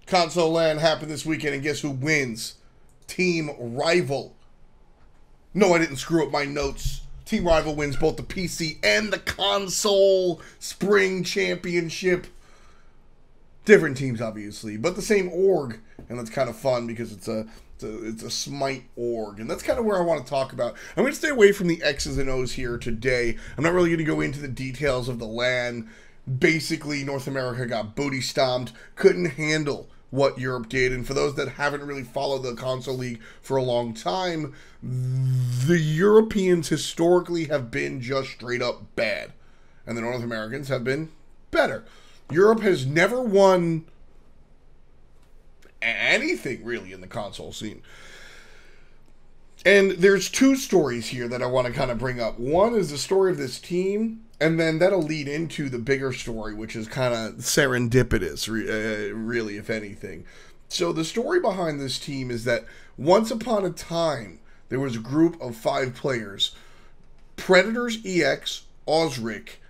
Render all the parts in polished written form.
Console LAN happened this weekend, and guess who wins? Team Rival. No, I didn't screw up my notes. Team Rival wins both the PC and the console Spring Championship. Different teams, obviously, but the same org, and that's kind of fun because it's a Smite org, and that's kind of where I want to talk about. I'm going to stay away from the X's and O's here today. I'm not really going to go into the details of the LAN. Basically, North America got booty stomped, couldn't handle what Europe did, and for those that haven't really followed the console league for a long time, the Europeans historically have been just straight up bad, and the North Americans have been better. Europe has never won anything really in the console scene. And there's two stories here that I want to kind of bring up. One is the story of this team, and then that'll lead into the bigger story, which is kind of serendipitous, really, if anything. So the story behind this team is that once upon a time, there was a group of 5 players. Predators EX, Osric,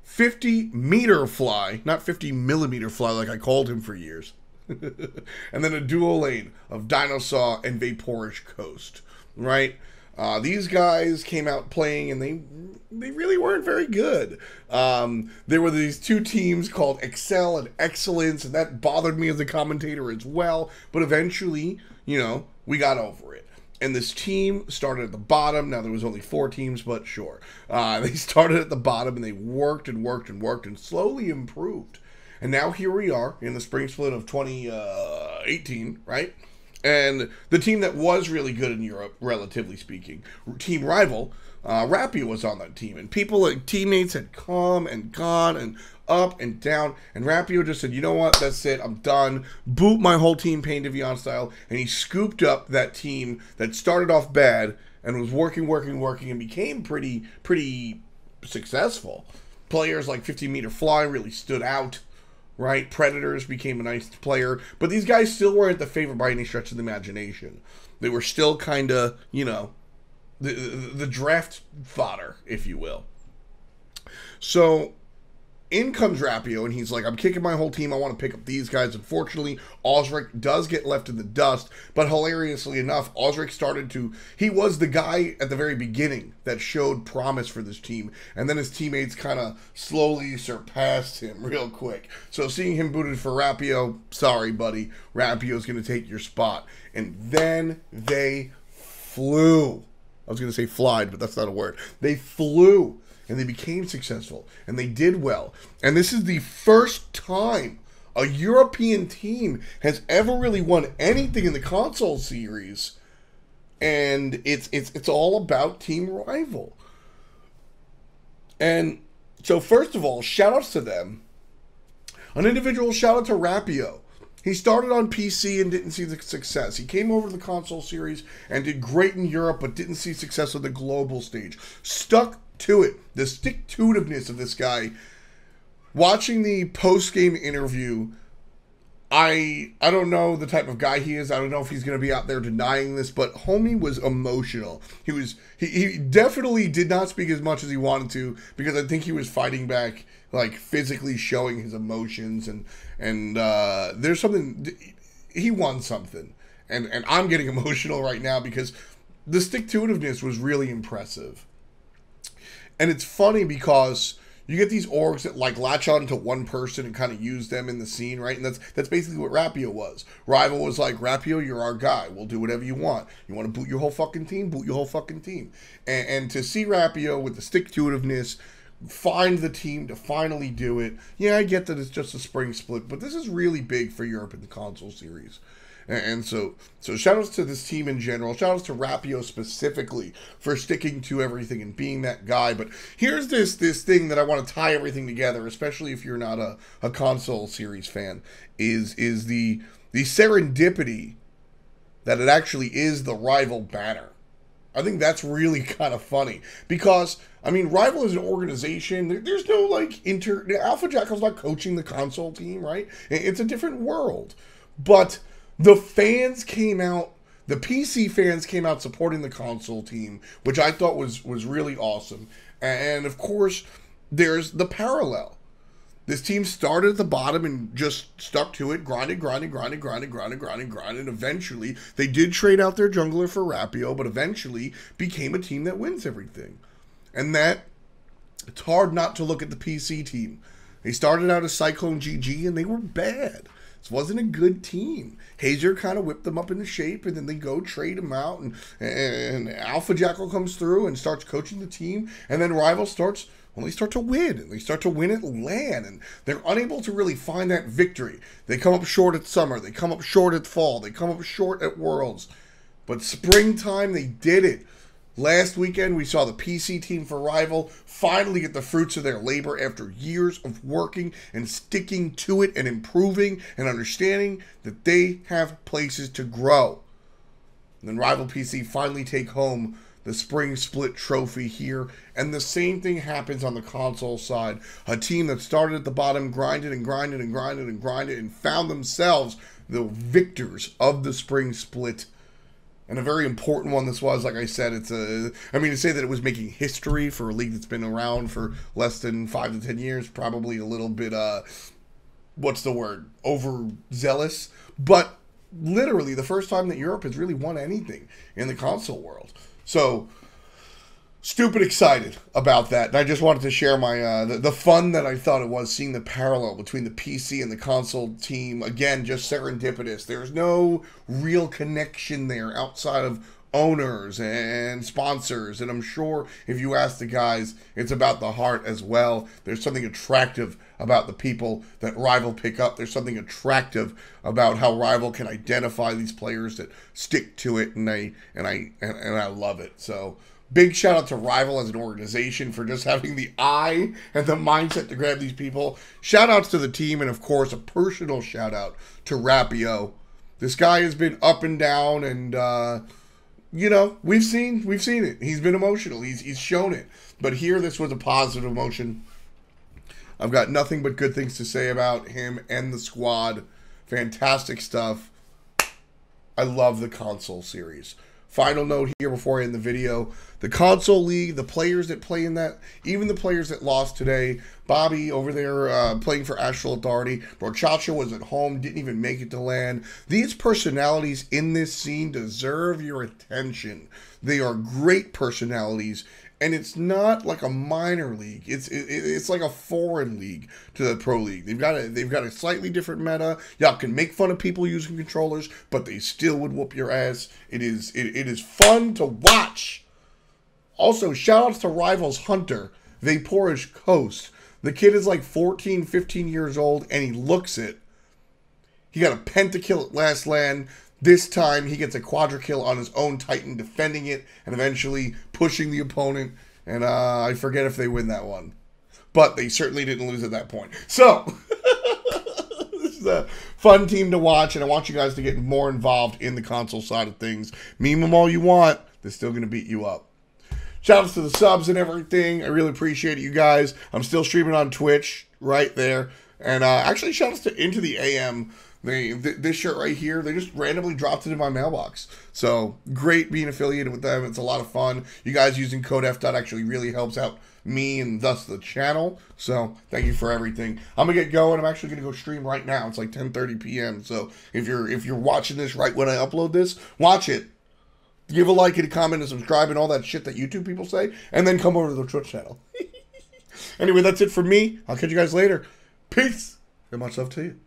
50-meter fly, not 50-millimeter fly like I called him for years. And then a duo lane of Dinosaur and Vaporish Coast, right? These guys came out playing, and they really weren't very good. There were these two teams called Excel and Excellence, and that bothered me as a commentator as well. But eventually, you know, we got over it. And this team started at the bottom. Now, there was only 4 teams, but sure. They started at the bottom, and they worked and worked and worked and slowly improved. And now here we are in the spring split of 2018, right? And the team that was really good in Europe, relatively speaking, Team Rival, Rapio was on that team. And people, like teammates, had come and gone and up and down. And Rapio just said, you know what, that's it, I'm done. Boot my whole team Pain Deviant style. And he scooped up that team that started off bad and was working, and became pretty successful. Players like 50-meter fly really stood out. Right, Predators became a nice player, but these guys still weren't the favorite by any stretch of the imagination. They were still kind of, you know, the draft fodder, if you will. So in comes Rapio, and he's like, I'm kicking my whole team. I want to pick up these guys. Unfortunately, Osric does get left in the dust, but hilariously enough, Osric he was the guy at the very beginning that showed promise for this team, and then his teammates kind of slowly surpassed him real quick. So seeing him booted for Rapio, sorry, buddy, Rapio's going to take your spot. And then they flew. I was going to say flied, but that's not a word. They flew. And they became successful, and they did well. And this is the first time a European team has ever really won anything in the console series, and it's all about Team Rival. And so, first of all, shout-outs to them. An individual shout-out to Rapio. He started on PC and didn't see the success. He came over to the console series and did great in Europe, but didn't see success on the global stage. Stuck to it. The stick-to-itiveness of this guy. Watching the post-game interview, I don't know the type of guy he is. I don't know if he's going to be out there denying this, but homie was emotional. He definitely did not speak as much as he wanted to, because I think he was fighting back, like physically showing his emotions, and there's something, he won something, and I'm getting emotional right now because the stick-to-itiveness was really impressive. And it's funny because you get these orgs that like latch on to one person and kind of use them in the scene, right? And that's basically what Rapio was. Rival was like, Rapio, you're our guy. We'll do whatever you want. You want to boot your whole fucking team? Boot your whole fucking team. And to see Rapio with the stick-to-itiveness find the team to finally do it. Yeah, I get that it's just a spring split, but this is really big for Europe in the console series. And so shout-outs to this team in general. Shout-outs to Rapio specifically for sticking to everything and being that guy. But here's this thing that I want to tie everything together, especially if you're not a console series fan, is the serendipity that it actually is the Rival banner. I think that's really kind of funny because, I mean, Rival is an organization. There's no, like, Alpha Jackal's not coaching the console team, right? It's a different world. But the fans came out, the PC fans came out supporting the console team, which I thought was really awesome. And, of course, there's the parallel. This team started at the bottom and just stuck to it, grinded. Eventually, they did trade out their jungler for Rapio, but eventually became a team that wins everything. And that, it's hard not to look at the PC team. They started out as Cyclone GG, and they were bad. This wasn't a good team. Hazer kind of whipped them up into shape, and then they go trade them out, and Alpha Jackal comes through and starts coaching the team, and then Rival starts... Well, they start to win, and they start to win at LAN, and they're unable to really find that victory. They come up short at Summer, they come up short at Fall, they come up short at Worlds. But springtime, they did it. Last weekend, we saw the PC team for Rival finally get the fruits of their labor after years of working and sticking to it and improving and understanding that they have places to grow. And then Rival PC finally take home the Spring Split trophy here, and the same thing happens on the console side. A team that started at the bottom, grinded and found themselves the victors of the Spring Split. And a very important one this was. Like I said, to say that it was making history for a league that's been around for less than 5 to 10 years, probably a little bit, overzealous. But literally the first time that Europe has really won anything in the console world. So, stupid excited about that. And I just wanted to share my the fun that I thought it was, seeing the parallel between the PC and the console team. Again, just serendipitous. There's no real connection there outside of owners and sponsors. And I'm sure if you ask the guys, it's about the heart as well. There's something attractive about the people that Rival pick up. There's something attractive about how Rival can identify these players that stick to it, and I love it. So big shout out to Rival as an organization for just having the eye and the mindset to grab these people. Shout outs to the team, and of course a personal shout out to Rapio. This guy has been up and down, and we've seen it. He's been emotional. He's shown it. But here, this was a positive emotion. I've got nothing but good things to say about him and the squad. Fantastic stuff. I love the console series. Final note here before I end the video. The console league, the players that play in that, even the players that lost today, Bobby over there playing for Astral Authority, Brochacha was at home, didn't even make it to LAN. These personalities in this scene deserve your attention. They are great personalities, and it's not like a minor league. It's like a foreign league to the pro league. They've got a slightly different meta. Y'all can make fun of people using controllers, but they still would whoop your ass. It is fun to watch. Also, shout outs to Rivals Hunter, Vaporish Coast. The kid is like 14, 15 years old, and he looks it. He got a pentakill at last LAN. This time, he gets a quadra-kill on his own Titan, defending it, and eventually pushing the opponent. And I forget if they win that one. But they certainly didn't lose at that point. So, this is a fun team to watch, and I want you guys to get more involved in the console side of things. Meme them all you want. They're still going to beat you up. Shout outs to the subs and everything. I really appreciate it, you guys. I'm still streaming on Twitch right there. And actually, shout outs to Into the AM. This shirt right here, they just randomly dropped it in my mailbox. So, great being affiliated with them. It's a lot of fun. You guys using code FDOT actually really helps out me and thus the channel. So, thank you for everything. I'm going to get going. I'm actually going to go stream right now. It's like 10:30 p.m. So, if you're watching this right when I upload this, watch it. Give a like and a comment and subscribe and all that shit that YouTube people say. And then come over to the Twitch channel. Anyway, that's it for me. I'll catch you guys later. Peace. And much love to you.